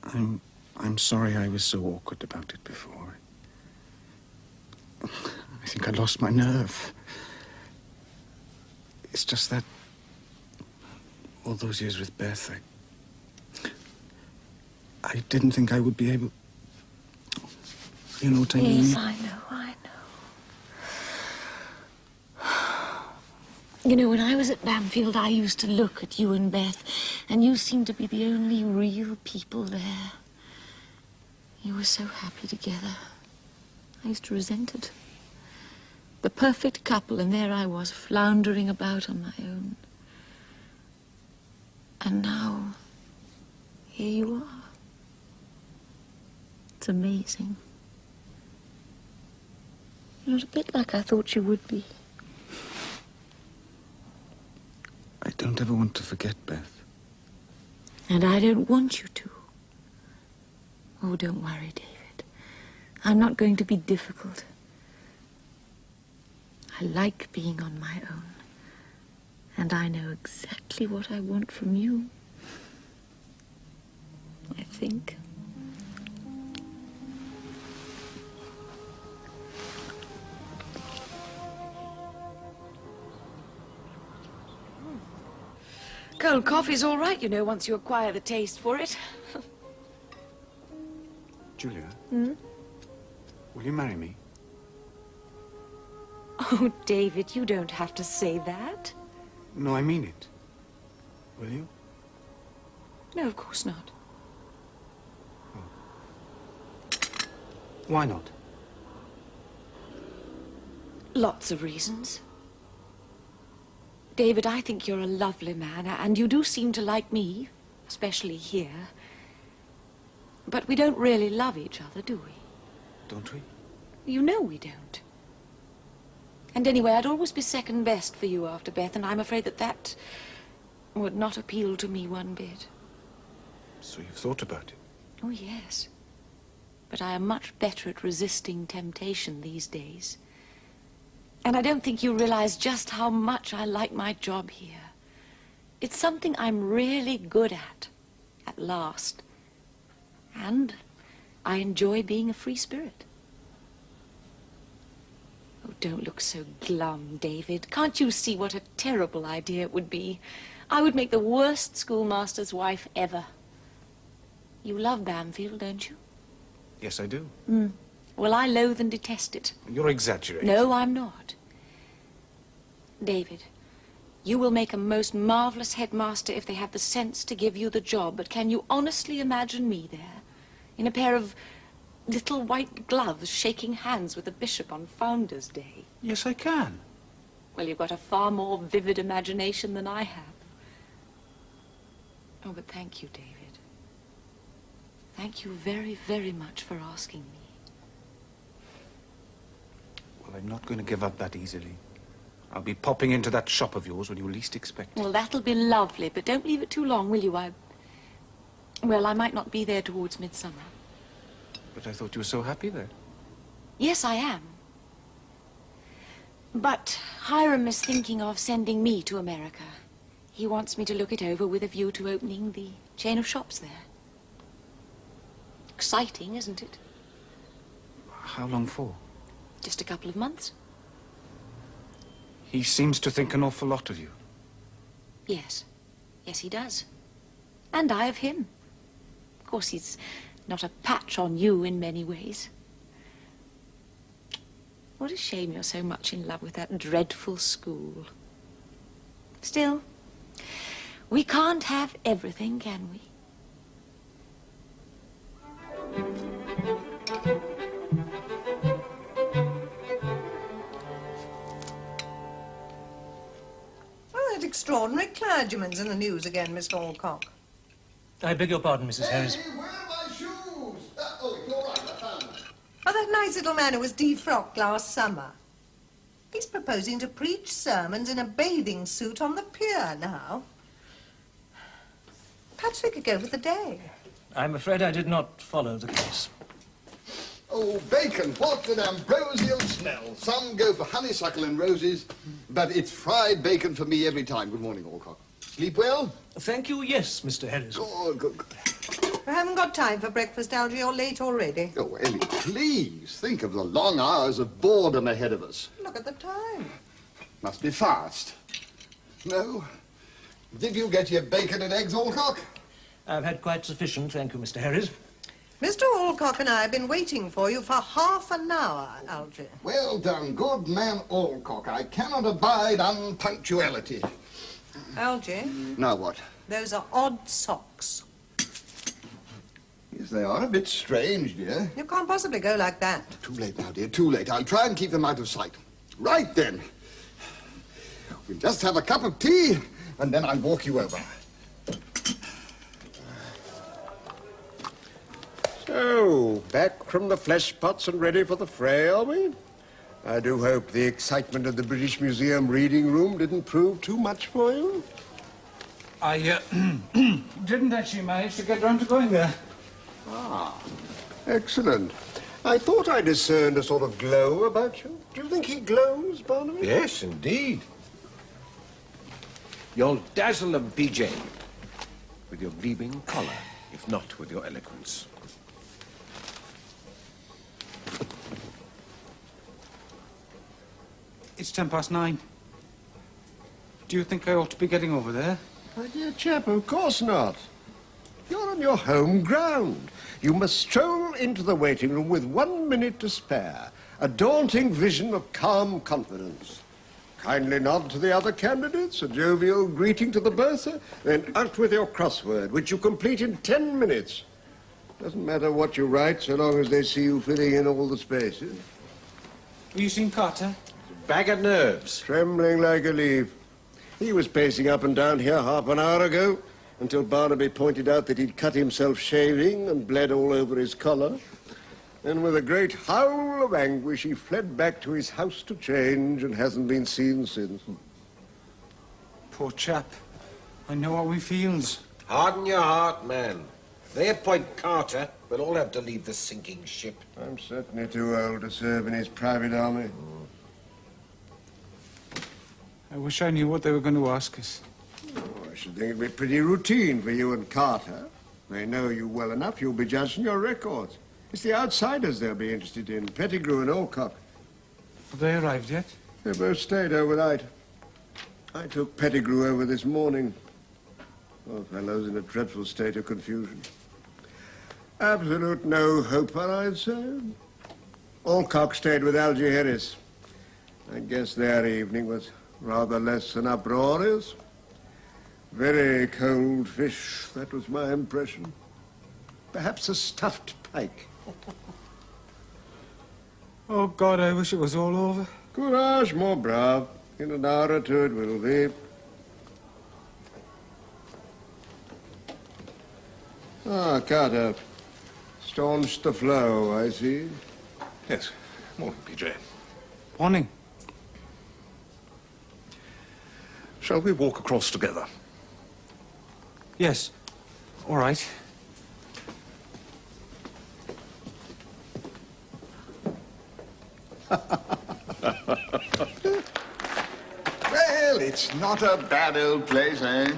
I'm sorry I was so awkward about it before. I think I lost my nerve. It's just that all those years with Beth, I didn't think I would be able... You know what I mean? Yes, I know. You know, when I was at Bamfield, I used to look at you and Beth, and you seemed to be the only real people there. You were so happy together. I used to resent it. The perfect couple, and there I was, floundering about on my own. And now, here you are. It's amazing. You're not a bit like I thought you would be. I don't ever want to forget Beth. And I don't want you to. Oh, don't worry, David. I'm not going to be difficult. I like being on my own. And I know exactly what I want from you. I think. Cold coffee's all right, you know, once you acquire the taste for it. Julia? Hmm? Will you marry me? Oh, David, you don't have to say that. No, I mean it. Will you? No, of course not. Oh. Why not? Lots of reasons. David, I think you're a lovely man, and you do seem to like me, especially here. But we don't really love each other, do we? Don't we? You know we don't. And anyway, I'd always be second best for you after Beth, and I'm afraid that would not appeal to me one bit. So you've thought about it? Oh, yes. But I am much better at resisting temptation these days. And I don't think you realize just how much I like my job here. It's something I'm really good at last. And I enjoy being a free spirit. Oh, don't look so glum, David. Can't you see what a terrible idea it would be? I would make the worst schoolmaster's wife ever. You love Bamfield, don't you? Yes, I do. Well, I loathe and detest it. You're exaggerating. No, I'm not. David, you will make a most marvelous headmaster if they have the sense to give you the job, but can you honestly imagine me there, in a pair of little white gloves, shaking hands with the bishop on Founder's Day? Yes, I can. Well, you've got a far more vivid imagination than I have. Oh, but thank you, David. Thank you very, very much for asking me. Well, I'm not going to give up that easily. I'll be popping into that shop of yours when you least expect it. Well, that'll be lovely, but don't leave it too long, will you? Well, I might not be there towards midsummer. But I thought you were so happy there. Yes, I am. But Hiram is thinking of sending me to America. He wants me to look it over with a view to opening the chain of shops there. Exciting, isn't it? How long for? Just a couple of months. He seems to think an awful lot of you. Yes. Yes, he does. And I of him. Of course, he's not a patch on you in many ways. What a shame you're so much in love with that dreadful school. Still, we can't have everything, can we? Extraordinary clergyman's in the news again, Mr. Alcock. I beg your pardon, Mrs. Harris. Hey, where are my shoes? Oh, it's all right, I found them. Oh, that nice little man who was defrocked last summer. He's proposing to preach sermons in a bathing suit on the pier now. Perhaps we could go for the day. I'm afraid I did not follow the case. Oh, bacon, what an ambrosial smell. Some go for honeysuckle and roses, but it's fried bacon for me every time. Good morning, Alcock. Sleep well? Thank you, yes, Mr. Harris. Good, good, good. We haven't got got time for breakfast, Algy? You're late already. Oh, Ellie, please. Think of the long hours of boredom ahead of us. Look at the time. Must be fast. No? Did you get your bacon and eggs, Alcock? I've had quite sufficient, thank you, Mr. Harris. Mr. Alcock and I have been waiting for you for half an hour, Algy. Well done, good man Alcock. I cannot abide unpunctuality. Algy, Now what? those are odd socks. Yes, they are a bit strange, dear. You can't possibly go like that. Too late now, dear, too late. I'll try and keep them out of sight. Right then. We'll just have a cup of tea, and then I'll walk you over. So, back from the flesh pots and ready for the fray, are we? I do hope the excitement of the British Museum reading room didn't prove too much for you. I didn't actually manage to get round to going there. Excellent. I thought I discerned a sort of glow about you. Do you think he glows, Barnaby? Yes, indeed. You'll dazzle a BJ with your gleaming collar, if not with your eloquence. It's 9:10. Do you think I ought to be getting over there? My dear chap, of course not. You're on your home ground. You must stroll into the waiting room with 1 minute to spare. A daunting vision of calm confidence. Kindly nod to the other candidates, a jovial greeting to the bursar, then out with your crossword, which you complete in 10 minutes. Doesn't matter what you write, so long as they see you filling in all the spaces. Have you seen Carter? Bag of nerves. Trembling like a leaf. He was pacing up and down here half an hour ago, until Barnaby pointed out that he'd cut himself shaving and bled all over his collar. Then with a great howl of anguish, he fled back to his house to change and hasn't been seen since. Poor chap. I know how he feels. Harden your heart, man. They appoint Carter. We'll all have to leave the sinking ship. I'm certainly too old to serve in his private army. I wish I knew what they were going to ask us. Oh, I should think it'd be pretty routine for you and Carter. They know you well enough, you'll be judged on your records. It's the outsiders they'll be interested in, Pettigrew and Alcock. Have they arrived yet? They both stayed overnight. I took Pettigrew over this morning. Poor fellow's in a dreadful state of confusion. Absolute no-hoper, I'd say. Alcock stayed with Algy Harris. I guess their evening was rather less than uproarious. Very cold fish, that was my impression. Perhaps a stuffed pike. Oh, God, I wish it was all over. Courage, mon brave. In an hour or two it will be. Ah, Carter. Staunched the flow, I see. Yes. Morning, PJ. Morning. Shall we walk across together? Yes. All right. Well, it's not a bad old place, eh?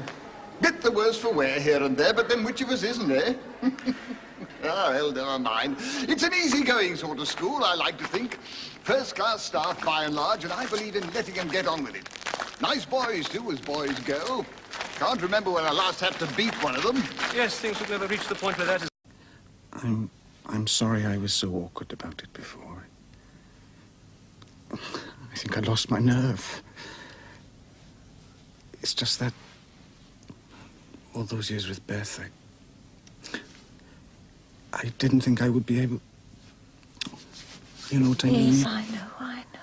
Bit the worse for wear here and there, but then which of us isn't, eh? Ah, well, never mind. It's an easy-going sort of school, I like to think. First-class staff, by and large, and I believe in letting them get on with it. Nice boys, too, as boys go. Can't remember when I last had to beat one of them. Yes, things have never reached the point where that is... I'm sorry I was so awkward about it before. I think I lost my nerve. It's just that all those years with Beth, I didn't think I would be able... You know what I mean? Yes, I know, I know.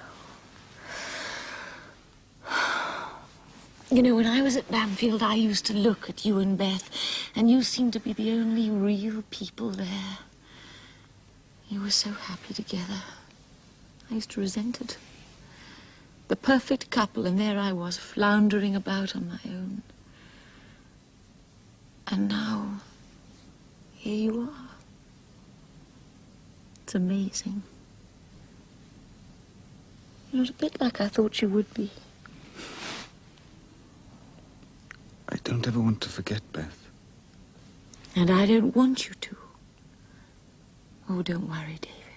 You know, when I was at Bamfield, I used to look at you and Beth, and you seemed to be the only real people there. You were so happy together. I used to resent it. The perfect couple, and there I was, floundering about on my own. And now, here you are. It's amazing. You're not a bit like I thought you would be. I don't ever want to forget, Beth. And I don't want you to. Oh, don't worry, David.